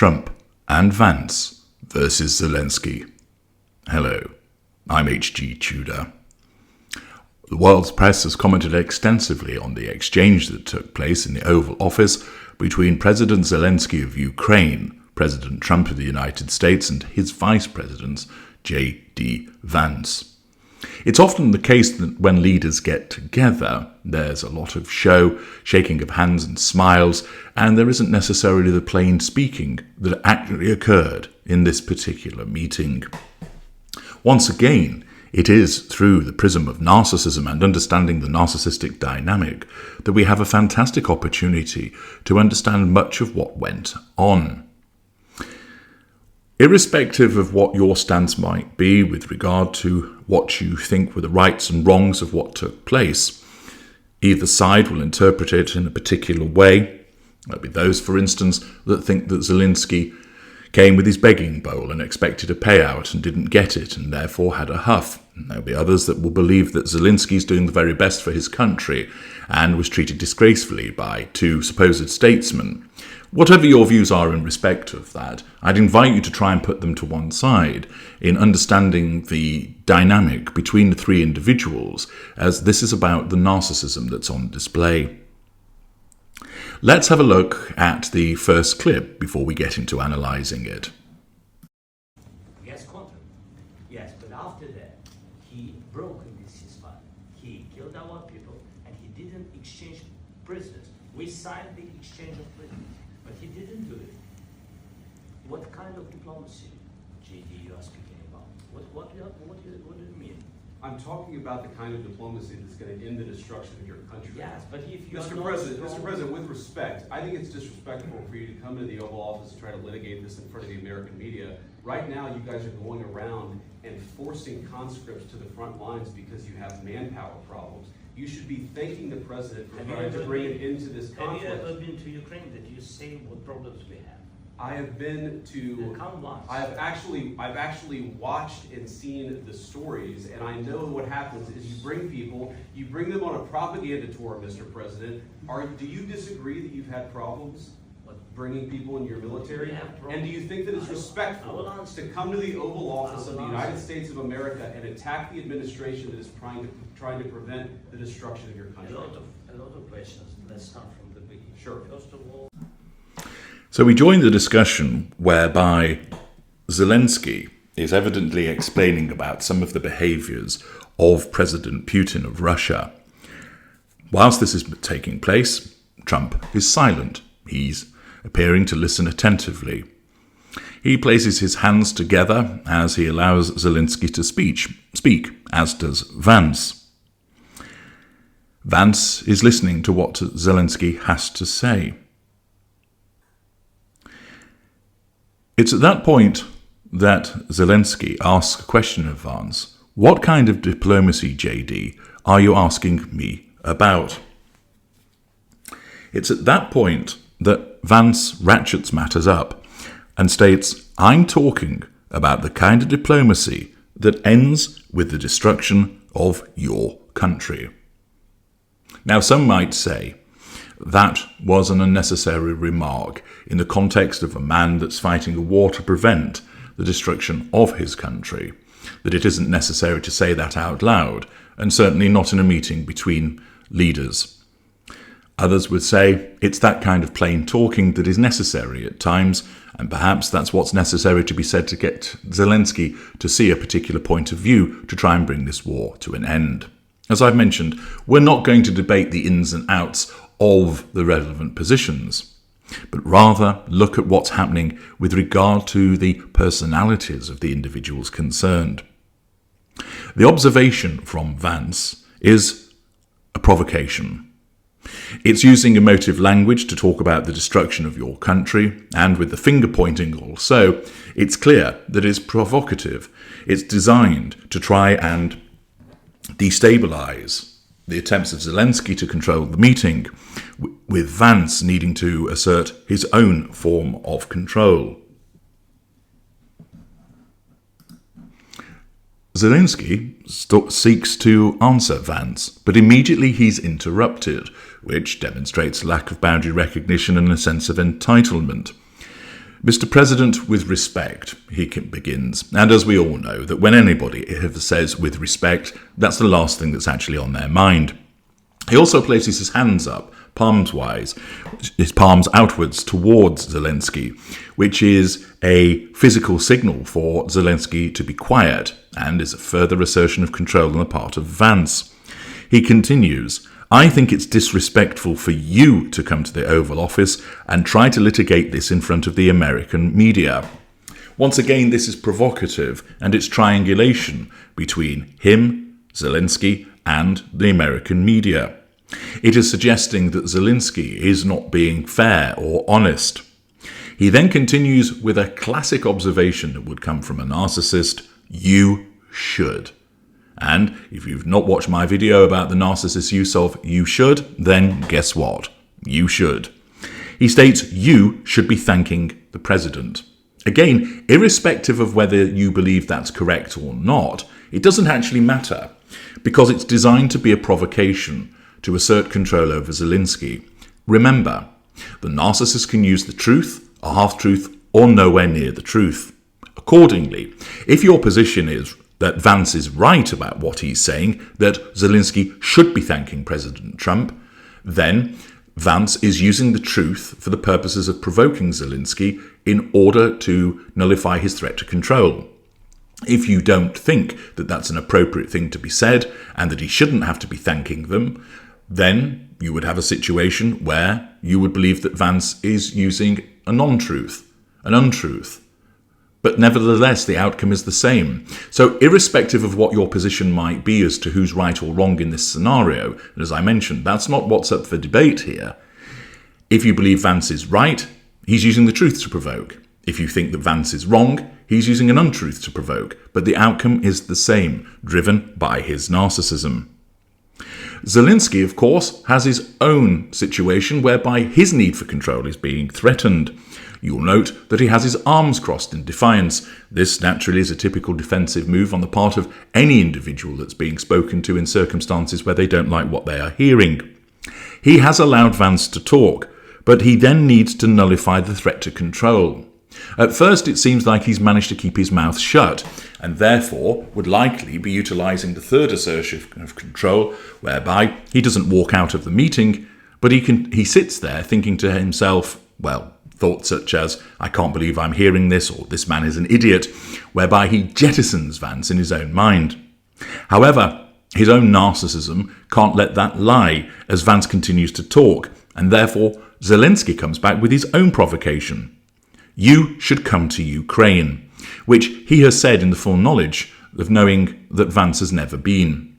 Trump and Vance versus Zelensky. Hello, I'm H.G. Tudor. The world's press has commented extensively on the exchange that took place in the Oval Office between President Zelensky of Ukraine, President Trump of the United States, and his Vice President, J.D. Vance. It's often the case that when leaders get together, there's a lot of show, shaking of hands and smiles, and there isn't necessarily the plain speaking that actually occurred in this particular meeting. Once again, it is through the prism of narcissism and understanding the narcissistic dynamic that we have a fantastic opportunity to understand much of what went on. Irrespective of what your stance might be with regard to what you think were the rights and wrongs of what took place, either side will interpret it in a particular way. There'll be those, for instance, that think that Zelensky came with his begging bowl and expected a payout and didn't get it and therefore had a huff. And there'll be others that will believe that Zelensky's doing the very best for his country and was treated disgracefully by two supposed statesmen. Whatever your views are in respect of that, I'd invite you to try and put them to one side in understanding the dynamic between the three individuals, as this is about the narcissism that's on display. Let's have a look at the first clip before we get into analysing it. Yes, contact. Yes, but after that, he broke this ceasefire. He killed our people, and he didn't exchange prisoners. We signed the exchange of prisoners. But he didn't do it. What kind of diplomacy, JD, you are speaking about? What do you mean? I'm talking about the kind of diplomacy that's going to end the destruction of your country. Yes, but if you Mr. President, with respect, I think it's disrespectful for you to come to the Oval Office and try to litigate this in front of the American media. Right now, you guys are going around and forcing conscripts to the front lines because you have manpower problems. You should be thanking the president for trying to bring it into this conflict. Have you ever been to Ukraine that you say what problems we have? I have been to. Come once. I've actually watched and seen the stories, and I know what happens is you bring them on a propaganda tour, Mr. President. Do you disagree that you've had problems bringing people in your military? And do you think that it's respectful to come to the Oval Office of the United States of America and attack the administration that is trying to prevent the destruction of your country? A lot of questions. Let's start from the beginning. Sure. First of all. So we join the discussion whereby Zelensky is evidently explaining about some of the behaviours of President Putin of Russia. Whilst this is taking place, Trump is silent. He's appearing to listen attentively. He places his hands together as he allows Zelensky to speak, as does Vance. Vance is listening to what Zelensky has to say. It's at that point that Zelensky asks a question of Vance. What kind of diplomacy, JD, are you asking me about? It's at that point that Vance ratchets matters up and states, I'm talking about the kind of diplomacy that ends with the destruction of your country. Now, some might say that was an unnecessary remark in the context of a man that's fighting a war to prevent the destruction of his country, that it isn't necessary to say that out loud, and certainly not in a meeting between leaders. Others would say it's that kind of plain talking that is necessary at times, and perhaps that's what's necessary to be said to get Zelensky to see a particular point of view to try and bring this war to an end. As I've mentioned, we're not going to debate the ins and outs of the relevant positions, but rather look at what's happening with regard to the personalities of the individuals concerned. The observation from Vance is a provocation. It's using emotive language to talk about the destruction of your country, and with the finger pointing also, it's clear that it's provocative. It's designed to try and destabilise the attempts of Zelensky to control the meeting, with Vance needing to assert his own form of control. Zelensky seeks to answer Vance, but immediately he's interrupted, which demonstrates lack of boundary recognition and a sense of entitlement. Mr. President, with respect, he begins, and as we all know, that when anybody says with respect, that's the last thing that's actually on their mind. He also places his hands up, palms-wise, his palms outwards towards Zelensky, which is a physical signal for Zelensky to be quiet, and is a further assertion of control on the part of Vance. He continues, I think it's disrespectful for you to come to the Oval Office and try to litigate this in front of the American media. Once again, this is provocative, and it's triangulation between him, Zelensky, and the American media. It is suggesting that Zelensky is not being fair or honest. He then continues with a classic observation that would come from a narcissist, you should. And if you've not watched my video about the narcissist's use of you should, then guess what? You should. He states you should be thanking the president. Again, irrespective of whether you believe that's correct or not, it doesn't actually matter, because it's designed to be a provocation to assert control over Zelensky. Remember, the narcissist can use the truth, a half-truth, or nowhere near the truth. Accordingly, if your position is that Vance is right about what he's saying, that Zelensky should be thanking President Trump, then Vance is using the truth for the purposes of provoking Zelensky in order to nullify his threat to control. If you don't think that that's an appropriate thing to be said and that he shouldn't have to be thanking them, then you would have a situation where you would believe that Vance is using a non-truth, an untruth. But nevertheless, the outcome is the same. So irrespective of what your position might be as to who's right or wrong in this scenario, and as I mentioned, that's not what's up for debate here. If you believe Vance is right, he's using the truth to provoke. If you think that Vance is wrong, he's using an untruth to provoke. But the outcome is the same, driven by his narcissism. Zelensky, of course, has his own situation whereby his need for control is being threatened. You'll note that he has his arms crossed in defiance. This naturally is a typical defensive move on the part of any individual that's being spoken to in circumstances where they don't like what they are hearing. He has allowed Vance to talk, but he then needs to nullify the threat to control. At first, it seems like he's managed to keep his mouth shut, and therefore would likely be utilising the third assertion of control, whereby he doesn't walk out of the meeting, but he sits there thinking to himself, well, thoughts such as, I can't believe I'm hearing this, or this man is an idiot, whereby he jettisons Vance in his own mind. However, his own narcissism can't let that lie as Vance continues to talk, and therefore Zelensky comes back with his own provocation. You should come to Ukraine, which he has said in the full knowledge of knowing that Vance has never been.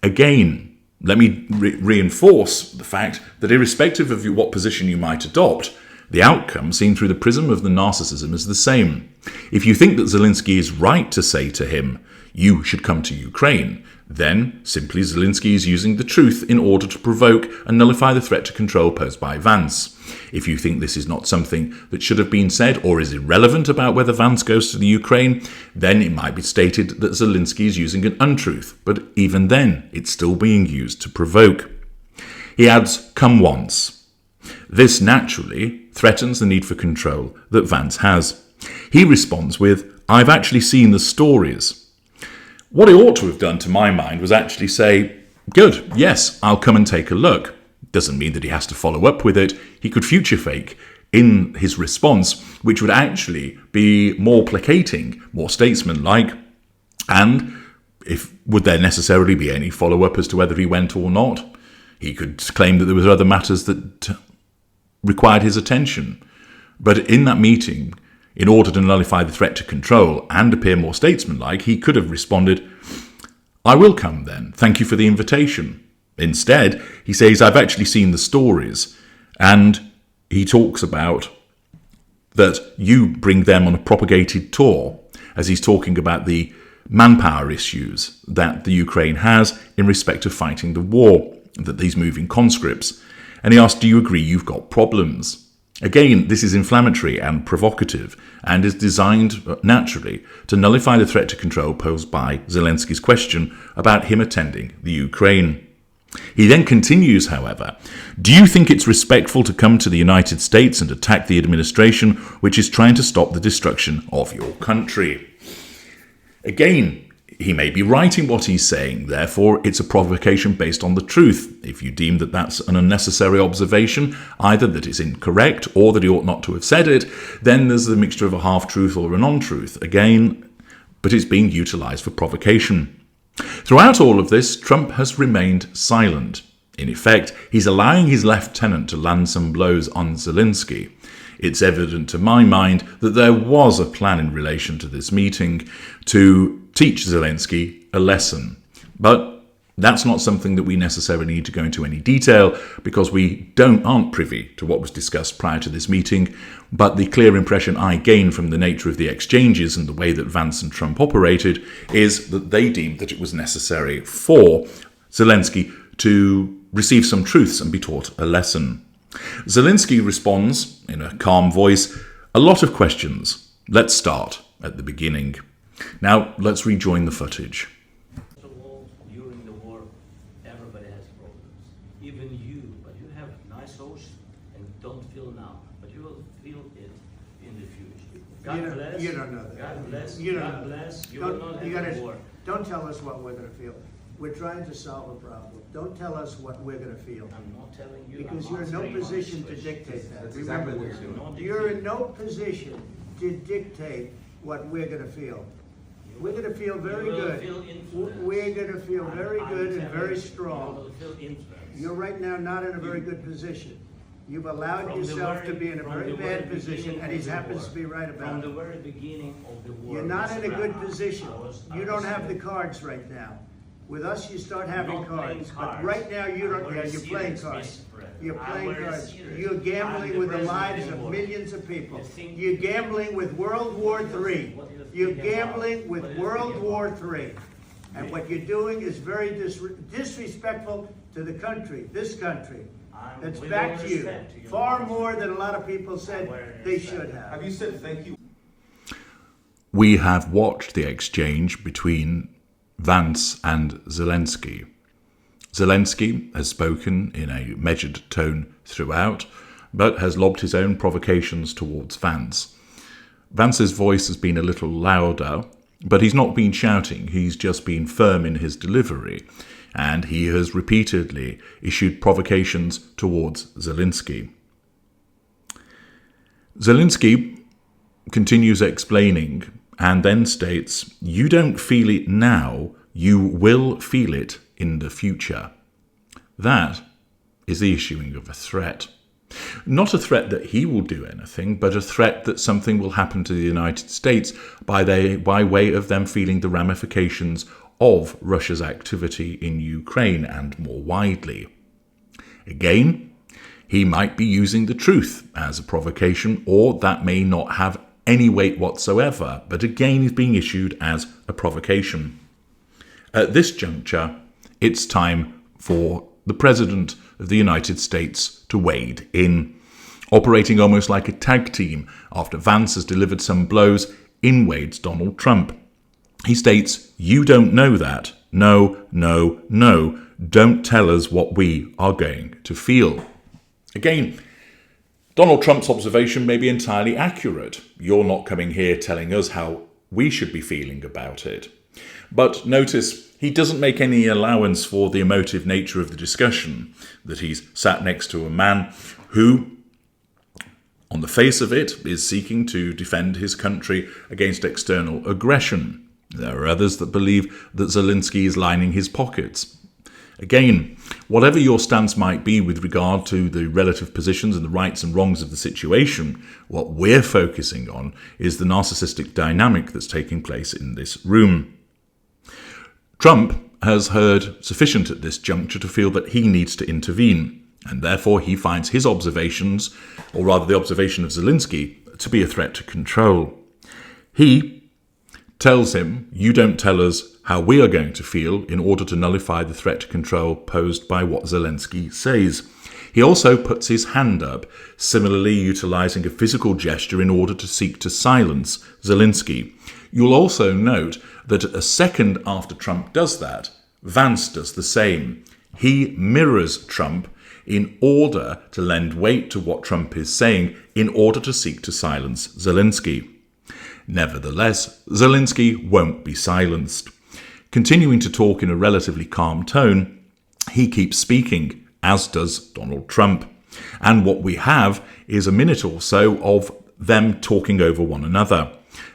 Again, let me reinforce the fact that irrespective of what position you might adopt, the outcome seen through the prism of the narcissism is the same. If you think that Zelensky is right to say to him, you should come to Ukraine, then simply Zelensky is using the truth in order to provoke and nullify the threat to control posed by Vance. If you think this is not something that should have been said or is irrelevant about whether Vance goes to the Ukraine, then it might be stated that Zelensky is using an untruth, but even then, it's still being used to provoke. He adds, come once. This naturally threatens the need for control that Vance has. He responds with, I've actually seen the stories. What he ought to have done, to my mind, was actually say, good, yes, I'll come and take a look. Doesn't mean that he has to follow up with it. He could future fake in his response, which would actually be more placating, more statesmanlike, and would there necessarily be any follow-up as to whether he went or not? He could claim that there were other matters that required his attention. But in that meeting, in order to nullify the threat to control and appear more statesmanlike, he could have responded, I will come then, thank you for the invitation. Instead, he says, I've actually seen the stories, and he talks about that you bring them on a propagated tour, as he's talking about the manpower issues that the Ukraine has in respect of fighting the war, that these moving conscripts. And he asks, do you agree you've got problems? Again, this is inflammatory and provocative and is designed naturally to nullify the threat to control posed by Zelensky's question about him attending the Ukraine. He then continues, however, "Do you think it's respectful to come to the United States and attack the administration which is trying to stop the destruction of your country?" Again, he may be right in what he's saying, therefore it's a provocation based on the truth. If you deem that that's an unnecessary observation, either that it's incorrect or that he ought not to have said it, then there's a mixture of a half-truth or a non-truth. Again, but it's being utilised for provocation. Throughout all of this, Trump has remained silent. In effect, he's allowing his lieutenant to land some blows on Zelensky. It's evident to my mind that there was a plan in relation to this meeting to teach Zelensky a lesson. But that's not something that we necessarily need to go into any detail, because we aren't privy to what was discussed prior to this meeting. But the clear impression I gain from the nature of the exchanges and the way that Vance and Trump operated is that they deemed that it was necessary for Zelensky to receive some truths and be taught a lesson. Zelensky responds in a calm voice, "A lot of questions. Let's start at the beginning." Now, let's rejoin the footage. First of all, during the war, everybody has problems. Even you, but you have nice ocean and don't feel now, but you will feel it in the future. God bless. You don't know that. God bless. You don't God know that. bless. You will not have a war. Don't tell us what we're going to feel. We're trying to solve a problem. Don't tell us what we're going to feel. I'm not telling you. Because I'm you're in no answering your position to question. dictate that. That's exactly what Remember he's this. doing. You're in no position to dictate what we're going to feel. We're going to feel very You will good. feel influence. We're going to feel very I'm good and telling very you, strong. You will feel influence. You're right now not in a very good position. You've allowed From the yourself very- to be in a from very the bad very position, beginning and of he the happens war. to be right about From it. the very beginning of the war. You're not in a Mr. good Brown, position. I You don't was have the saying, cards right now. With us, you start I'm having not playing cards. But cards. right now, you I'm don't. very Yeah, you're playing serious, cards. Mr. President. You're I'm playing very cards. serious. You're I'm gambling the with the president lives of anymore. millions of people. You think- You're gambling with World War III. What do you You're think about- gambling with what do you World think War about- III. And what you're doing is very disrespectful to the country, this country. It's with back all to you. respect to you. Far more than a lot of people said they should Have have. you said thank you? We have watched the exchange between Vance and Zelensky. Zelensky has spoken in a measured tone throughout, but has lobbed his own provocations towards Vance. Vance's voice has been a little louder, but he's not been shouting, he's just been firm in his delivery, and he has repeatedly issued provocations towards Zelensky. Zelensky continues explaining and then states, "You don't feel it now, you will feel it in the future." That is the issuing of a threat. Not a threat that he will do anything, but a threat that something will happen to the United States by way of them feeling the ramifications of Russia's activity in Ukraine and more widely. Again, he might be using the truth as a provocation, or that may not have any weight whatsoever, but again is being issued as a provocation. At this juncture, it's time for the President of the United States to wade in, operating almost like a tag team after Vance has delivered some blows in wades Donald Trump. He states, "You don't know that. No, no, no. Don't tell us what we are going to feel." Again, Donald Trump's observation may be entirely accurate. You're not coming here telling us how we should be feeling about it. But notice, he doesn't make any allowance for the emotive nature of the discussion, that he's sat next to a man who, on the face of it, is seeking to defend his country against external aggression. There are others that believe that Zelensky is lining his pockets. Again, whatever your stance might be with regard to the relative positions and the rights and wrongs of the situation, what we're focusing on is the narcissistic dynamic that's taking place in this room. Trump has heard sufficient at this juncture to feel that he needs to intervene, and therefore he finds his observations, or rather the observation of Zelensky, to be a threat to control. He tells him, "You don't tell us how we are going to feel," in order to nullify the threat to control posed by what Zelensky says. He also puts his hand up, similarly utilizing a physical gesture in order to seek to silence Zelensky. You'll also note that a second after Trump does that, Vance does the same. he mirrors Trump in order to lend weight to what Trump is saying in order to seek to silence Zelensky. Nevertheless, Zelensky won't be silenced. Continuing to talk in a relatively calm tone, he keeps speaking, as does Donald Trump. And what we have is a minute or so of them talking over one another.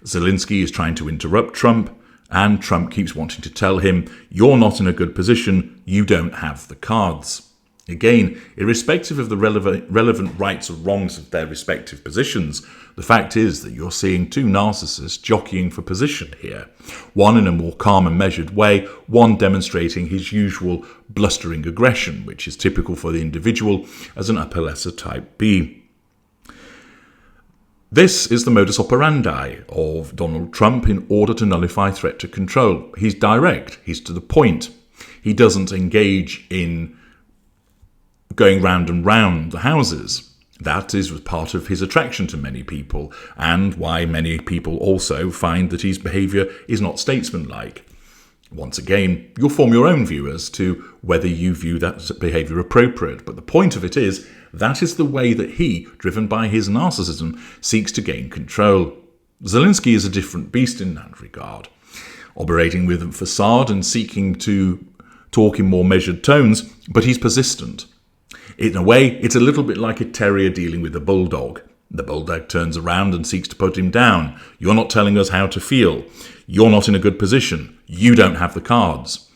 Zelensky is trying to interrupt Trump, and Trump keeps wanting to tell him, "You're not in a good position, you don't have the cards." Again, irrespective of the relevant rights or wrongs of their respective positions, the fact is that you're seeing two narcissists jockeying for position here. One in a more calm and measured way, one demonstrating his usual blustering aggression, which is typical for the individual as an upper lesser type B. This is the modus operandi of Donald Trump in order to nullify threat to control. He's direct, he's to the point. He doesn't engage in going round and round the houses. That is part of his attraction to many people, and why many people also find that his behaviour is not statesmanlike. Once again, you'll form your own view as to whether you view that behaviour appropriate, but the point of it is, that is the way that he, driven by his narcissism, seeks to gain control. Zelensky is a different beast in that regard, operating with a facade and seeking to talk in more measured tones, but he's persistent. In a way, it's a little bit like a terrier dealing with a bulldog. The bulldog turns around and seeks to put him down. "You're not telling us how to feel. You're not in a good position. You don't have the cards."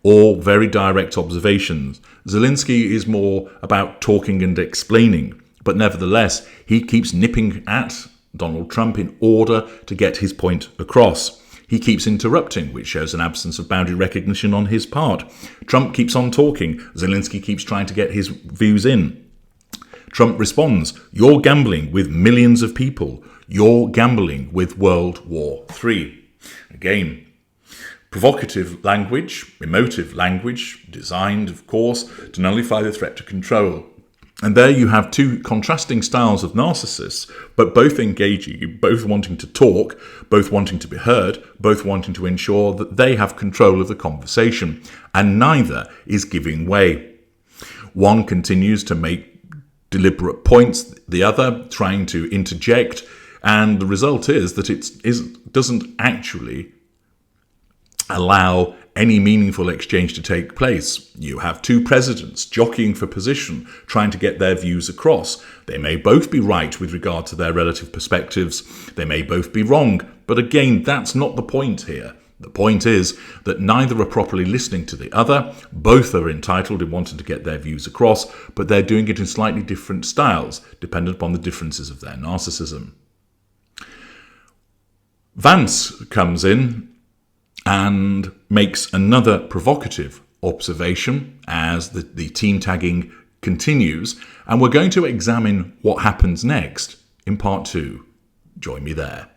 All very direct observations. Zelensky is more about talking and explaining, but nevertheless, he keeps nipping at Donald Trump in order to get his point across. He keeps interrupting, which shows an absence of boundary recognition on his part. Trump keeps on talking. Zelensky keeps trying to get his views in. Trump responds, "You're gambling with millions of people. You're gambling with World War III." Again, provocative language, emotive language, designed, of course, to nullify the threat to control. And there you have two contrasting styles of narcissists, but both engaging, both wanting to talk, both wanting to be heard, both wanting to ensure that they have control of the conversation, and neither is giving way. One continues to make deliberate points, the other trying to interject, and the result is that it doesn't actually allow any meaningful exchange to take place. You have two presidents jockeying for position, trying to get their views across. They may both be right with regard to their relative perspectives. They may both be wrong. But again, that's not the point here. The point is that neither are properly listening to the other. Both are entitled in wanting to get their views across, but they're doing it in slightly different styles, dependent upon the differences of their narcissism. Vance comes in and makes another provocative observation as the team tagging continues, and we're going to examine what happens next in part 2. Join me there.